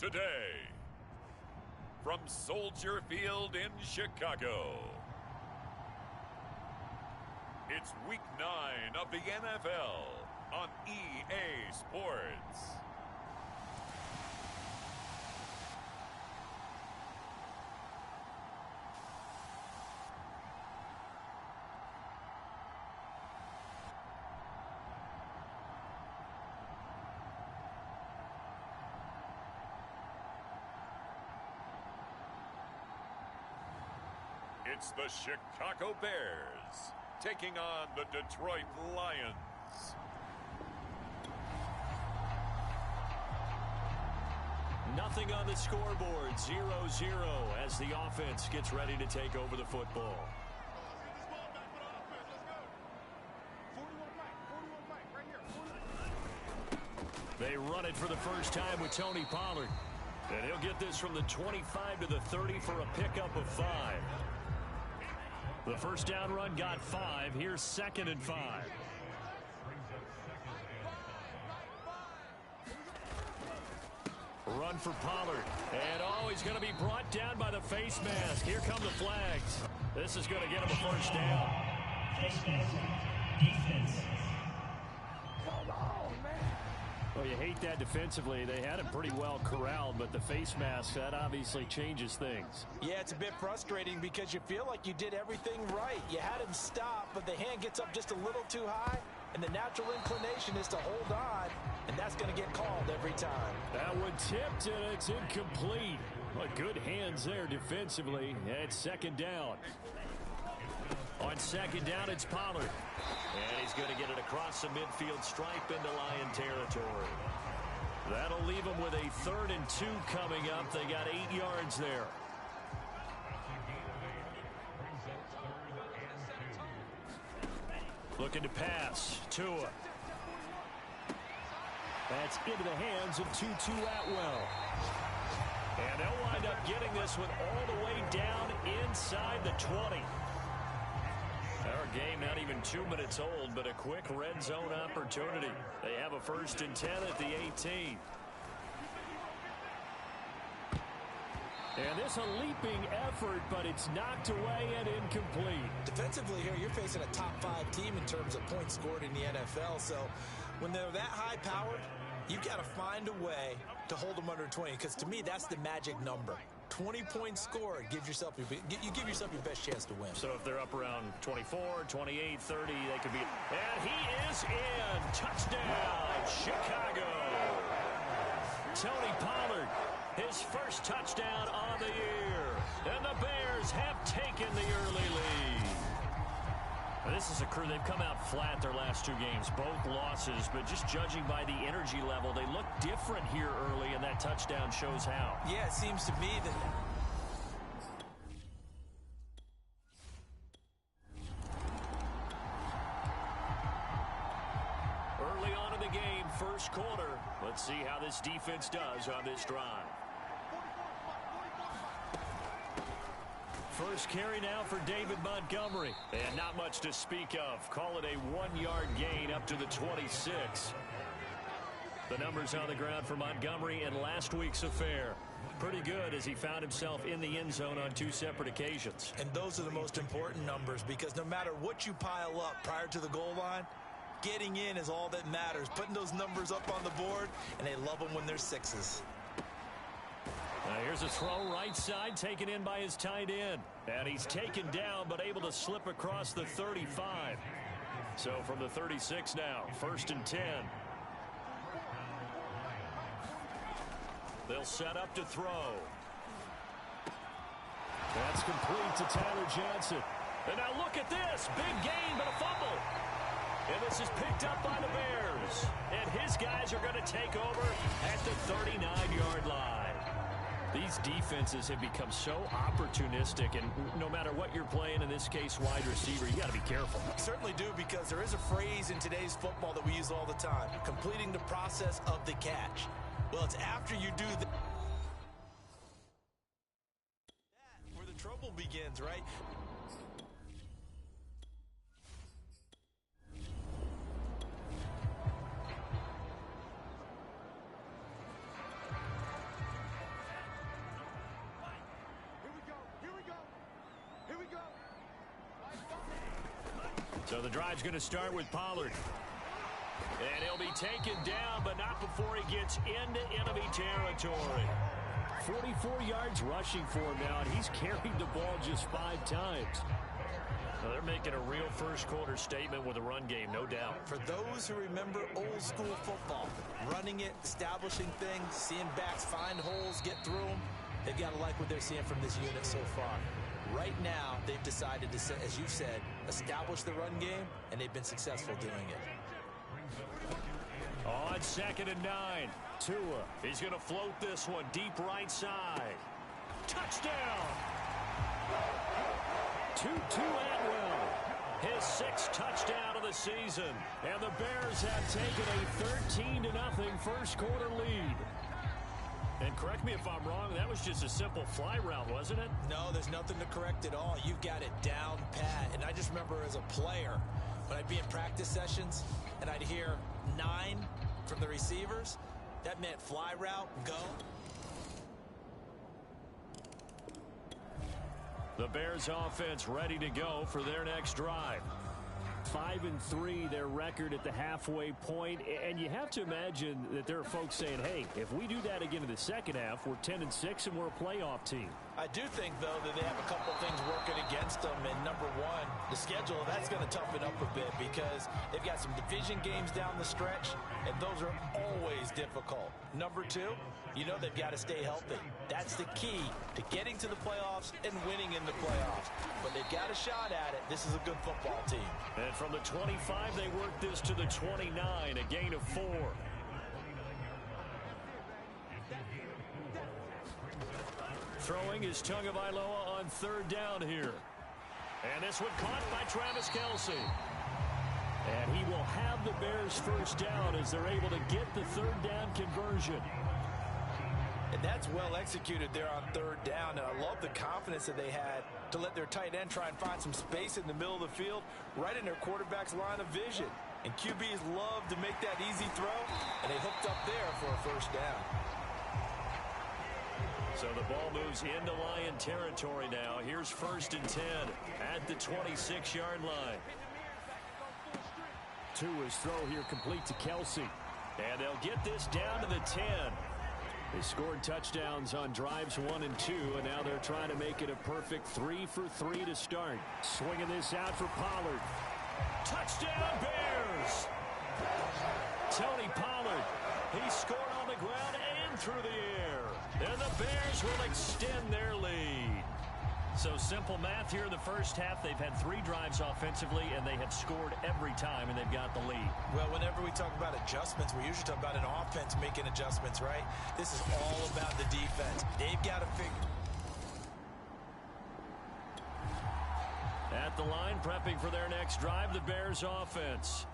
today. From Soldier Field in Chicago, it's Week 9 of the NFL on EA Sports. It's the Chicago Bears taking on the Detroit Lions. Nothing on the scoreboard, 0-0 as the offense gets ready to take over the football. They run it for the first time with Tony Pollard. And he'll get this from the 25 to the 30 for a pickup of 5. The first down run got 5. Here's 2nd and 5. Run for Pollard. And he's going to be brought down by the face mask. Here come the flags. This is going to get him a first down. Defense. Well, you hate that defensively. They had him pretty well corralled, but the face mask, that obviously changes things. Yeah, it's a bit frustrating because you feel like you did everything right. You had him stop, but the hand gets up just a little too high, and the natural inclination is to hold on, and that's going to get called every time. That one tipped, and it's incomplete. Well, good hands there defensively. It's 2nd down. On 2nd down, it's Pollard. And he's going to get it across the midfield stripe into Lion territory. That'll leave him with a 3rd and 2 coming up. They got 8 yards there. Looking to pass. Tua. That's into the hands of Tutu Atwell. And they'll wind up getting this one all the way down inside the 20. Our game not even 2 minutes old, but a quick red zone opportunity. They have a 1st and 10 at the 18. And this a leaping effort, but it's knocked away and incomplete. Defensively here, you're facing a top 5 team in terms of points scored in the NFL. So when they're that high powered, you've got to find a way to hold them under 20, because to me, that's the magic number. 20 points scored, you give yourself your best chance to win. So if they're up around 24, 28, 30, they could be. And he is in. Touchdown, Chicago. Tony Pollard, his first touchdown on the year. And the Bears have taken the early lead. This is a crew, they've come out flat their last 2 games, both losses, but just judging by the energy level, they look different here early, and that touchdown shows how. Yeah, it seems to me that... Early on in the game, first quarter. Let's see how this defense does on this drive. First carry now for David Montgomery. And not much to speak of. Call it a 1-yard gain up to the 26. The numbers on the ground for Montgomery in last week's affair. Pretty good as he found himself in the end zone on 2 separate occasions. And those are the most important numbers, because no matter what you pile up prior to the goal line, getting in is all that matters. Putting those numbers up on the board, and they love them when they're 6s. Here's a throw right side, taken in by his tight end. And he's taken down, but able to slip across the 35. So from the 36 now, 1st and 10. They'll set up to throw. That's complete to Tyler Johnson. And now look at this. Big gain, but a fumble. And this is picked up by the Bears. And his guys are going to take over at the 39-yard line. These defenses have become so opportunistic, and no matter what you're playing, in this case, wide receiver, you got to be careful. Certainly do, because there is a phrase in today's football that we use all the time, completing the process of the catch. Well, it's after you do that where the trouble begins, right? So the drive's going to start with Pollard. And he'll be taken down, but not before he gets into enemy territory. 44 yards rushing for him now, and he's carried the ball just 5 times. Well, they're making a real first-quarter statement with a run game, no doubt. For those who remember old-school football, running it, establishing things, seeing backs find holes, get through them, they've got to like what they're seeing from this unit so far. Right now, they've decided to, as you said, establish the run game, and they've been successful doing it. On 2nd and 9, Tua. He's going to float this one deep right side. Touchdown! Tutu Atwell, his 6th touchdown of the season. And the Bears have taken a 13-0 first-quarter lead. And correct me if I'm wrong, that was just a simple fly route, wasn't it? No, there's nothing to correct at all. You've got it down pat. And I just remember as a player, when I'd be in practice sessions and I'd hear 9 from the receivers, that meant fly route, go. The Bears offense ready to go for their next drive. 5-3, their record at the halfway point. And you have to imagine that there are folks saying, hey, if we do that again in the second half, we're 10-6 and we're a playoff team. I do think, though, that they have a couple things working against them. And number one, the schedule, that's going to toughen up a bit because they've got some division games down the stretch, and those are always difficult. Number two, you know they've got to stay healthy. That's the key to getting to the playoffs and winning in the playoffs. But they've got a shot at it. This is a good football team. And from the 25, they work this to the 29, a gain of 4. Throwing is Tagovailoa on 3rd down here. And this one caught by Travis Kelce. And he will have the Bears first down as they're able to get the 3rd down conversion. And that's well executed there on 3rd down. And I love the confidence that they had to let their tight end try and find some space in the middle of the field, right in their quarterback's line of vision. And QBs love to make that easy throw, and they hooked up there for a first down. So the ball moves into Lion territory now. Here's 1st and 10 at the 26-yard line. Tua's throw here complete to Kelce. And they'll get this down to the 10. They scored touchdowns on drives 1 and 2, and now they're trying to make it a perfect 3 for 3 to start. Swinging this out for Pollard. Touchdown, Bears! Tony Pollard, he scored on the ground and through the air. And the Bears will extend their lead. So simple math here in the first half. They've had 3 drives offensively, and they have scored every time, and they've got the lead. Well, whenever we talk about adjustments, we usually talk about an offense making adjustments, right? This is all about the defense. They've got to figure. At the line, prepping for their next drive, the Bears offense.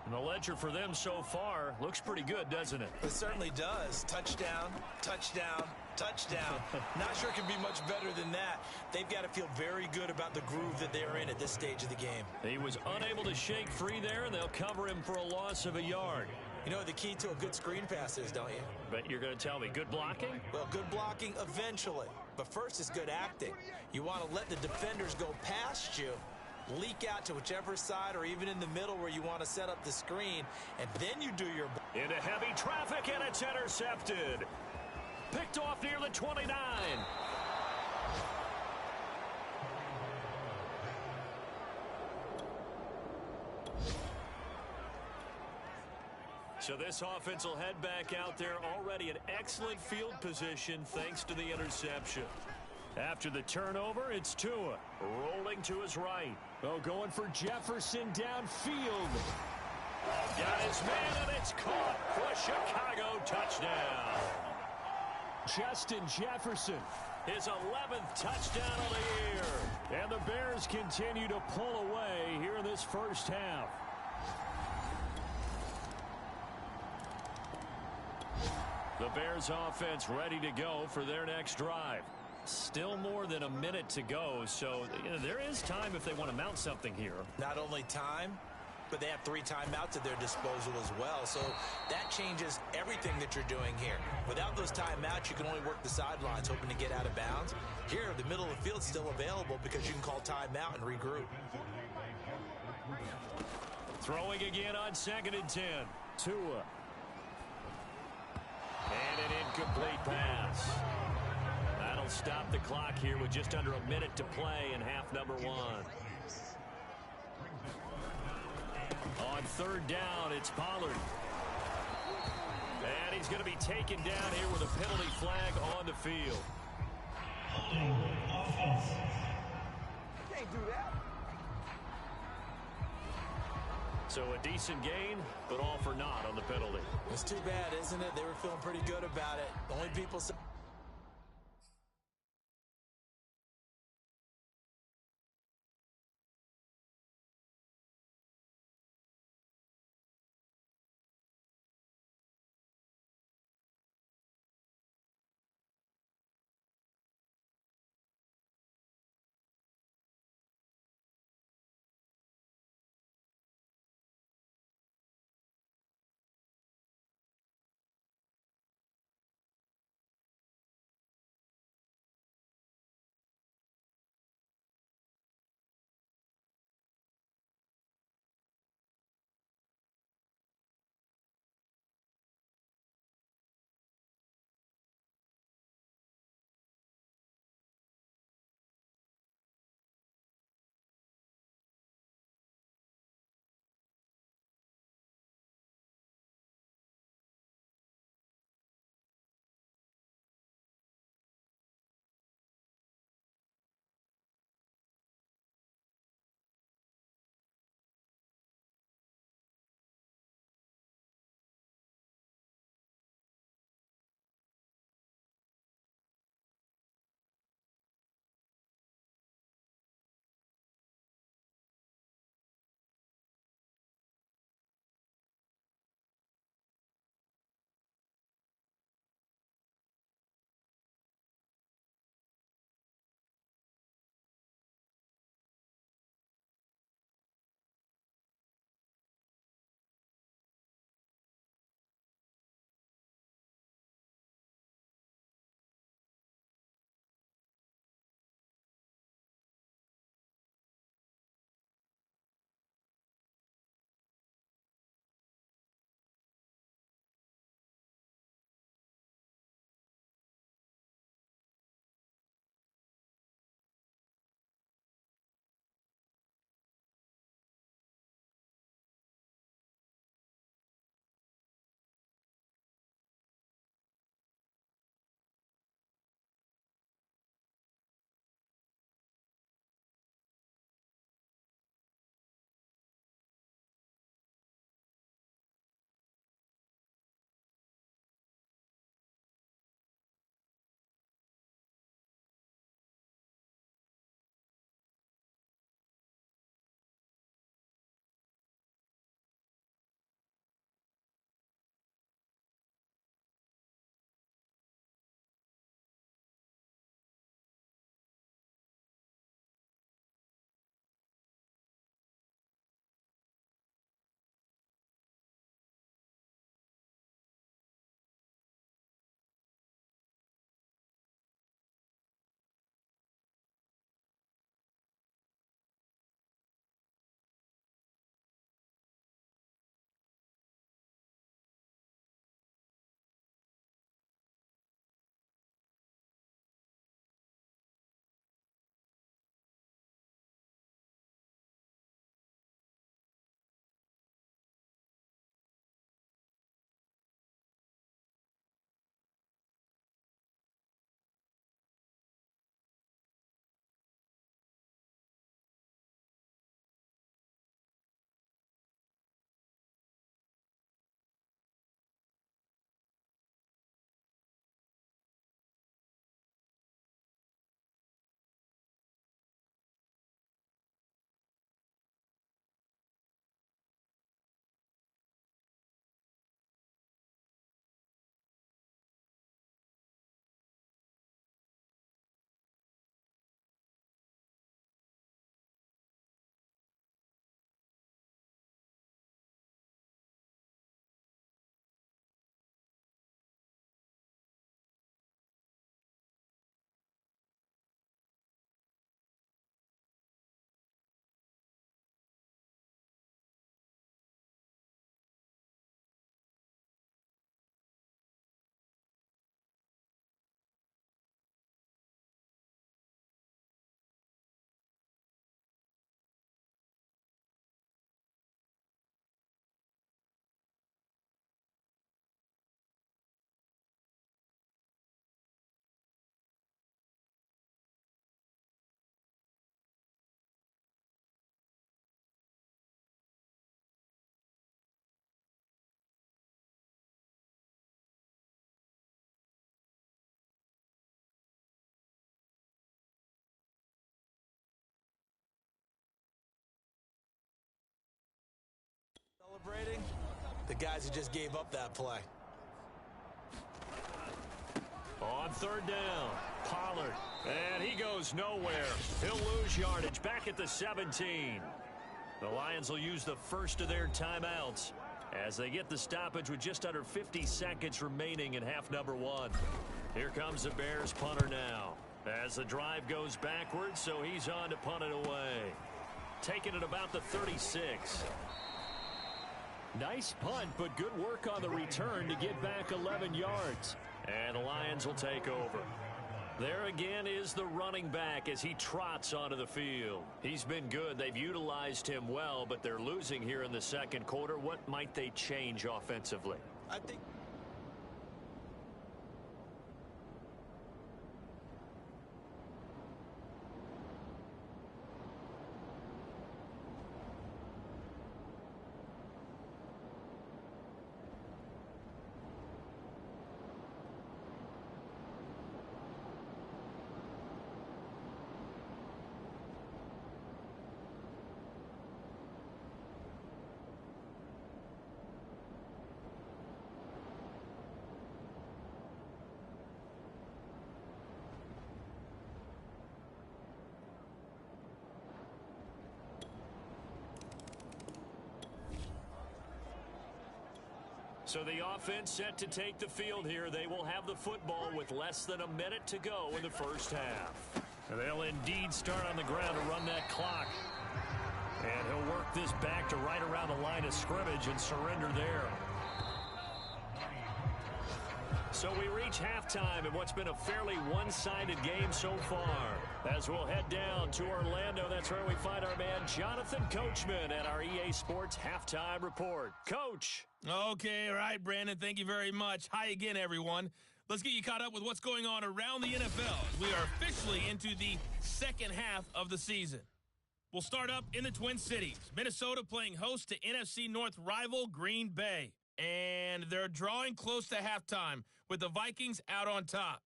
And the ledger for them so far looks pretty good, doesn't it? It certainly does. Touchdown, touchdown, touchdown. Not sure it can be much better than that. They've got to feel very good about the groove that they're in at this stage of the game. He was unable to shake free there, and they'll cover him for a loss of a yard. You know what the key to a good screen pass is, don't you? But you're going to tell me, good blocking? Well, good blocking eventually. But first is good acting. You want to let the defenders go past you, leak out to whichever side or even in the middle where you want to set up the screen, and then you do your... Into heavy traffic, and it's intercepted. Picked off near the 29. So this offense will head back out there, already in excellent field position thanks to the interception. After the turnover, it's Tua rolling to his right. Oh, going for Jefferson downfield. Got his man, and it's caught for a Chicago touchdown. Justin Jefferson, his 11th touchdown of the year. And the Bears continue to pull away here in this first half. The Bears offense ready to go for their next drive. Still more than a minute to go, so there is time if they want to mount something here. Not only time, but they have 3 timeouts at their disposal as well. So that changes everything that you're doing here. Without those timeouts, you can only work the sidelines, hoping to get out of bounds. Here, the middle of the field's still available because you can call timeout and regroup. Throwing again on 2nd and 10. Tua. And an incomplete pass. That'll stop the clock here with just under a minute to play in half number 1. On 3rd down, it's Pollard. And he's going to be taken down here with a penalty flag on the field. Can't do that. So a decent gain, but all for naught on the penalty. It's too bad, isn't it? They were feeling pretty good about it. The only people frustrating? The guys who just gave up that play. On third down, Pollard. And he goes nowhere. He'll lose yardage back at the 17. The Lions will use the first of their timeouts as they get the stoppage with just under 50 seconds remaining in half number one. Here comes the Bears punter now as the drive goes backwards, so he's on to punt it away. Taking it about the 36. Nice punt, but good work on the return to get back 11 yards. And the Lions will take over. There again is the running back as he trots onto the field. He's been good. They've utilized him well, but they're losing here in the second quarter. What might they change offensively? I think... So the offense set to take the field here. They will have the football with less than a minute to go in the first half. And they'll indeed start on the ground to run that clock. And he'll work this back to right around the line of scrimmage and surrender there. So we reach halftime in what's been a fairly one-sided game so far. As we'll head down to Orlando, that's where we find our man Jonathan Coachman at our EA Sports Halftime Report. Coach. Okay, all right, Brandon, thank you very much. Hi again, everyone. Let's get you caught up with what's going on around the NFL. We are officially into the second half of the season. We'll start up in the Twin Cities. Minnesota playing host to NFC North rival Green Bay. And they're drawing close to halftime with the Vikings out on top.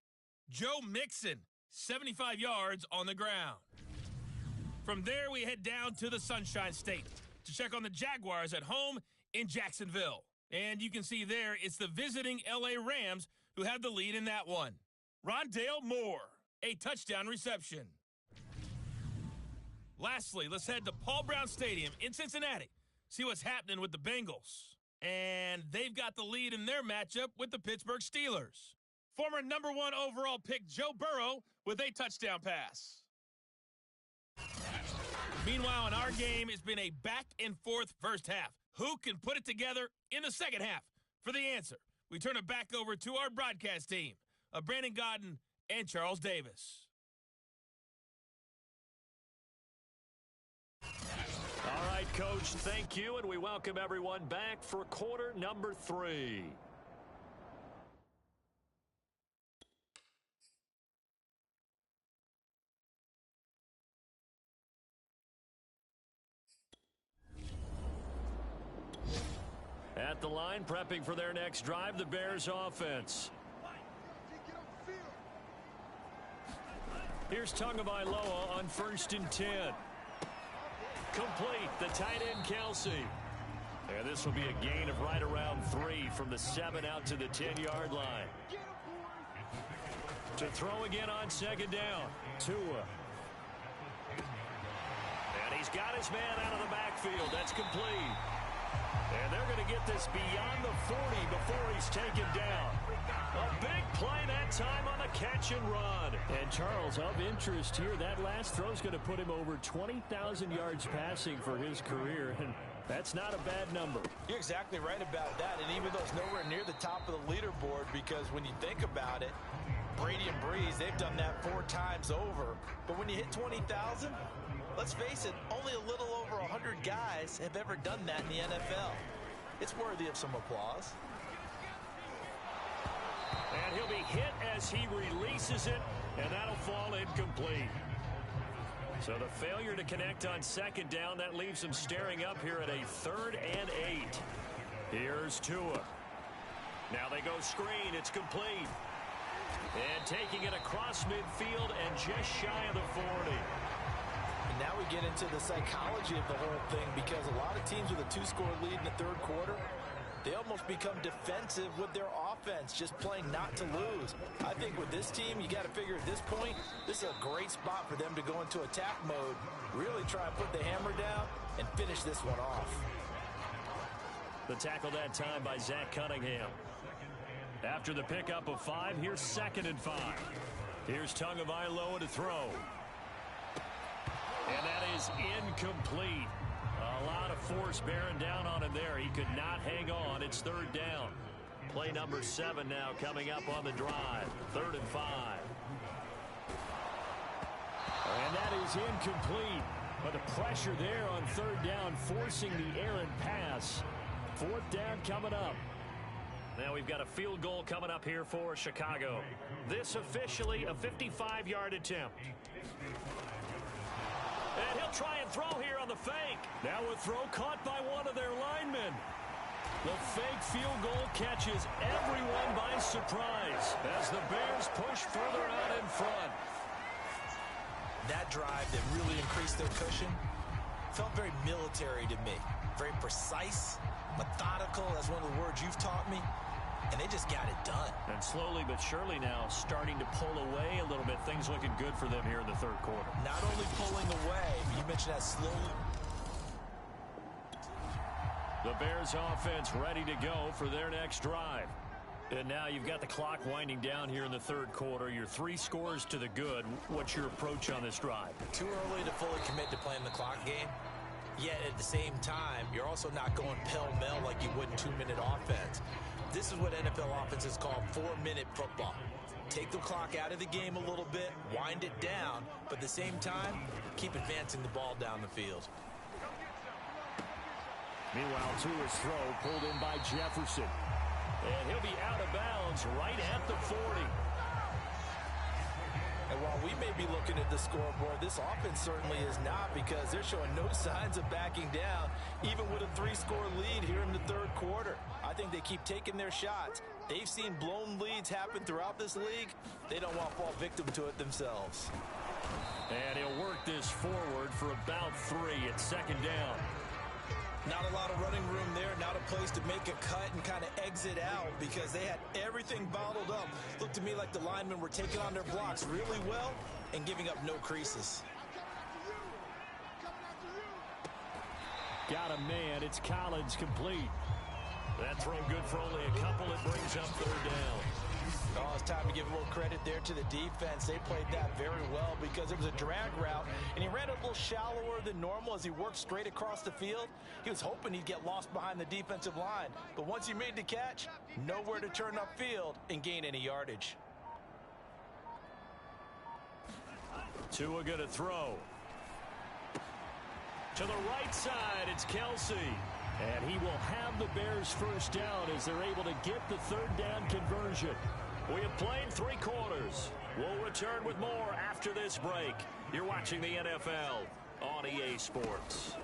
Joe Mixon, 75 yards on the ground. From there, we head down to the Sunshine State to check on the Jaguars at home in Jacksonville. And you can see there, it's the visiting L.A. Rams who have the lead in that one. Rondale Moore, a touchdown reception. Lastly, let's head to Paul Brown Stadium in Cincinnati. See what's happening with the Bengals. And they've got the lead in their matchup with the Pittsburgh Steelers. Former number 1 overall pick Joe Burrow with a touchdown pass. Meanwhile, in our game, it's been a back-and-forth first half. Who can put it together in the second half? For the answer, we turn it back over to our broadcast team of Brandon Gaudin and Charles Davis. All right, Coach, thank you, and we welcome everyone back for quarter number 3. At the line, prepping for their next drive, the Bears offense. Here's Tagovailoa on 1st and 10. Complete, the tight end Kelsey. And this will be a gain of right around 3 from the 7 out to the 10-yard line. To throw again on second down, Tua. And he's got his man out of the backfield. That's complete. And they're going to get this beyond the 40 before he's taken down. A big play that time on the catch and run. And Charles, of interest here, that last throw is going to put him over 20,000 yards passing for his career, and that's not a bad number. You're exactly right about that, and even though it's nowhere near the top of the leaderboard, because when you think about it, Brady and Breeze, they've done that 4 times over. But when you hit 20,000, let's face it, only a little over 100 guys have ever done that in the NFL. It's worthy of some applause. And he'll be hit as he releases it, and that'll fall incomplete. So the failure to connect on second down, that leaves him staring up here at a 3rd and 8. Here's Tua. Now they go screen. It's complete. And taking it across midfield and just shy of the 40. And now we get into the psychology of the whole thing, because a lot of teams with a 2-score lead in the third quarter, they almost become defensive with their offense, just playing not to lose. I think with this team, you got to figure at this point, this is a great spot for them to go into attack mode, really try and put the hammer down and finish this one off. The tackle that time by Zach Cunningham. After the pickup of 5, here's 2nd and 5. Here's Tagovailoa to throw. And that is incomplete. A lot of force bearing down on him there. He could not hang on. It's 3rd down. Play number 7 now coming up on the drive. 3rd and 5. And that is incomplete. But the pressure there on 3rd down, forcing the errant pass. 4th down coming up. Now we've got a field goal coming up here for Chicago. This officially a 55-yard attempt. And he'll try and throw here on the fake. Now a throw caught by one of their linemen. The fake field goal catches everyone by surprise as the Bears push further out in front. That drive that really increased their cushion felt very military to me. Very precise, methodical. That's one of the words you've taught me. And they just got it done. And slowly but surely now starting to pull away a little bit. Things looking good for them here in the third quarter. Not only pulling away, but you mentioned that slowly. The Bears offense ready to go for their next drive. And now you've got the clock winding down here in the third quarter. You're 3 scores to the good. What's your approach on this drive? Too early to fully commit to playing the clock game. Yet at the same time, you're also not going pell-mell like you would in 2-minute offense. This is what NFL offenses call 4-minute football. Take the clock out of the game a little bit, wind it down, but at the same time, keep advancing the ball down the field. Meanwhile, Tua's throw pulled in by Jefferson. And he'll be out of bounds right at the 40. And while we may be looking at the scoreboard, this offense certainly is not, because they're showing no signs of backing down, even with a 3-score lead here in the third quarter. I think they keep taking their shots. They've seen blown leads happen throughout this league. They don't want to fall victim to it themselves. And he'll work this forward for about 3 at 2nd down. Not a lot of running room there, not a place to make a cut and kind of exit out, because they had everything bottled up. Looked to me like the linemen were taking on their blocks really well and giving up no creases. Got a man. It's Collins complete. That throw good for only a couple. It brings up 3rd down. Oh, it's time to give a little credit there to the defense. They played that very well, because it was a drag route, and he ran a little shallower than normal as he worked straight across the field. He was hoping he'd get lost behind the defensive line, but once he made the catch, nowhere to turn upfield and gain any yardage. Tua going to throw. To the right side, it's Kelsey. And he will have the Bears first down as they're able to get the 3rd down conversion. We have played 3 quarters. We'll return with more after this break. You're watching the NFL on EA Sports.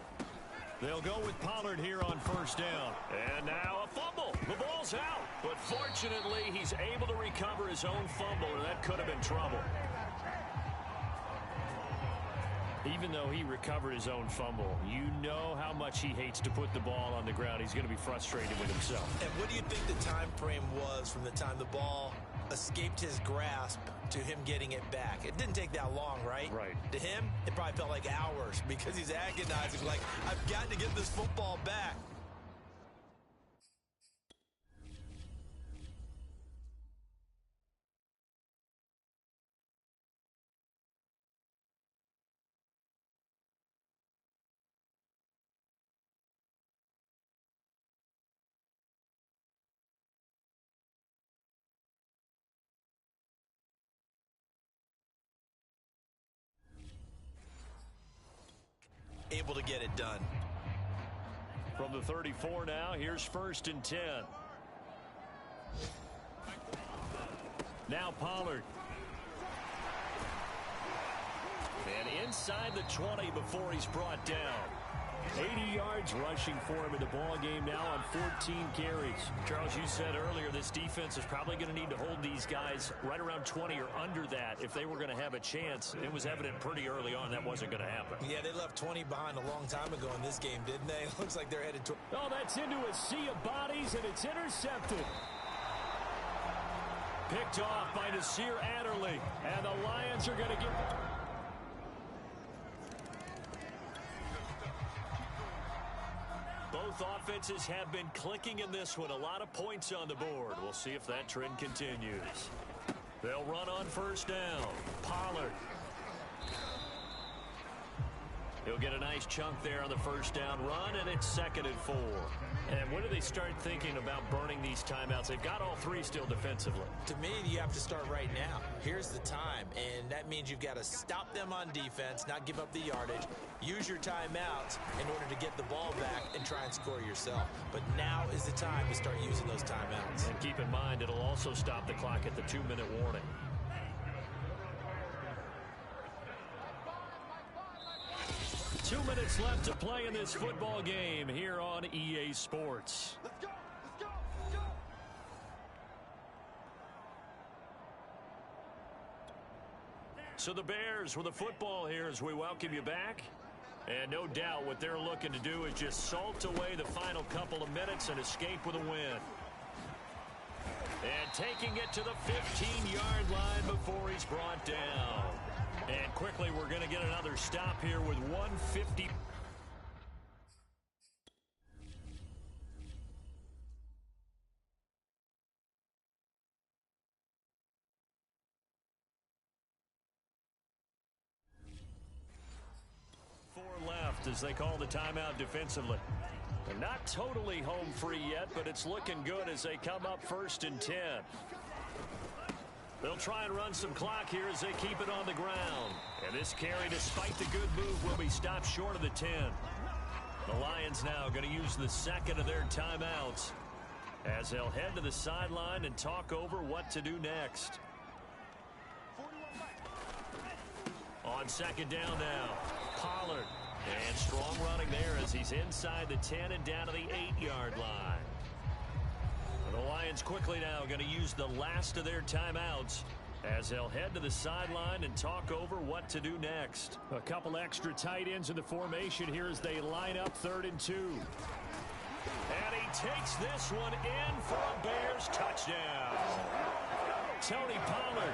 They'll go with Pollard here on 1st down. And now a fumble. The ball's out. But fortunately, he's able to recover his own fumble, and that could have been trouble. Even though he recovered his own fumble, you know how much he hates to put the ball on the ground. He's going to be frustrated with himself. And what do you think the time frame was from the time the ball escaped his grasp to him getting it back? It didn't take that long, right? Right. To him, it probably felt like hours, because he's agonizing, like, I've got to get this football back. Able to get it done. From the 34 now, here's 1st and 10. Now Pollard. And inside the 20 before he's brought down. 80 yards rushing for him in the ball game now on 14 carries. Charles, you said earlier this defense is probably going to need to hold these guys right around 20 or under that if they were going to have a chance. It was evident pretty early on that wasn't going to happen. Yeah, they left 20 behind a long time ago in this game, didn't they? It looks like they're headed to... Oh, that's into a sea of bodies, and it's intercepted. Picked off by Nasir Adderley, and the Lions are going to get... Both offenses have been clicking in this one. A lot of points on the board. We'll see if that trend continues. They'll run on first down. Pollard. He'll get a nice chunk there on the first down run, and it's 2nd and 4. And when do they start thinking about burning these timeouts? They've got all three still defensively. To me, you have to start right now. Here's the time, and that means you've got to stop them on defense, not give up the yardage, use your timeouts in order to get the ball back and try and score yourself. But now is the time to start using those timeouts. And keep in mind, it'll also stop the clock at the 2-minute warning. Two minutes left to play in this football game here on EA Sports. Let's go! Let's go! Let's go! So the Bears with the football here as we welcome you back. And no doubt what they're looking to do is just salt away the final couple of minutes and escape with a win. And taking it to the 15-yard line before he's brought down. And quickly, we're going to get another stop here with 1:50. Four left as they call the timeout defensively. They're not totally home free yet, but it's looking good as they come up 1st and 10. They'll try and run some clock here as they keep it on the ground. And this carry, despite the good move, will be stopped short of the 10. The Lions now going to use the 2nd of their timeouts as they'll head to the sideline and talk over what to do next. On 2nd down now, Pollard. And strong running there as he's inside the 10 and down to the 8-yard line. The Lions quickly now going to use the last of their timeouts as they'll head to the sideline and talk over what to do next. A couple extra tight ends in the formation here as they line up 3rd and 2. And he takes this one in for a Bears touchdown. Tony Pollard,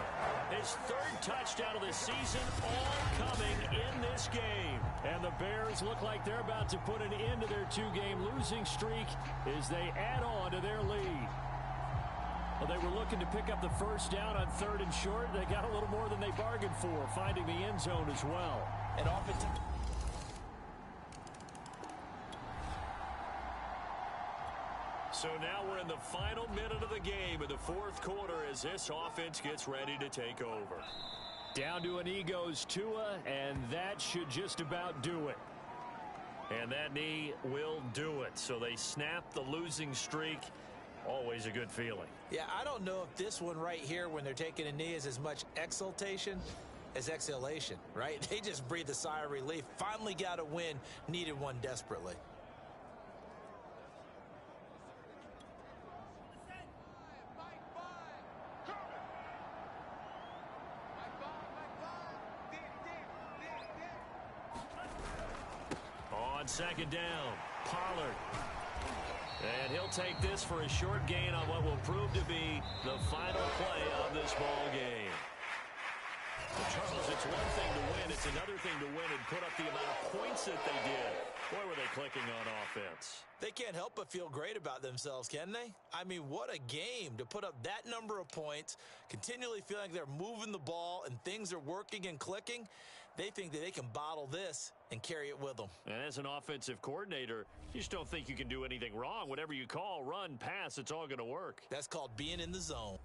his 3rd touchdown of the season, all coming in this game. And the Bears look like they're about to put an end to their 2-game losing streak as they add on to their lead. Well, they were looking to pick up the first down on 3rd and short. They got a little more than they bargained for, finding the end zone as well. And offensive... So now we're in the final minute of the game in the 4th quarter as this offense gets ready to take over. Down to an knee goes Tua, and that should just about do it. And that knee will do it. So they snap the losing streak. Always a good feeling. Yeah, I don't know if this one right here when they're taking a knee is as much exultation as exhalation, right? They just breathe a sigh of relief. Finally got a win, needed one desperately. On 2nd down, Pollard. And he'll take this for a short gain on what will prove to be the final play of this ball game. Charles, it's one thing to win. It's another thing to win and put up the amount of points that they did. Boy, were they clicking on offense. They can't help but feel great about themselves, can they? I mean, what a game to put up that number of points, continually feeling like they're moving the ball and things are working and clicking. They think that they can bottle this and carry it with them. And as an offensive coordinator, you just don't think you can do anything wrong. Whatever you call, run, pass, it's all going to work. That's called being in the zone.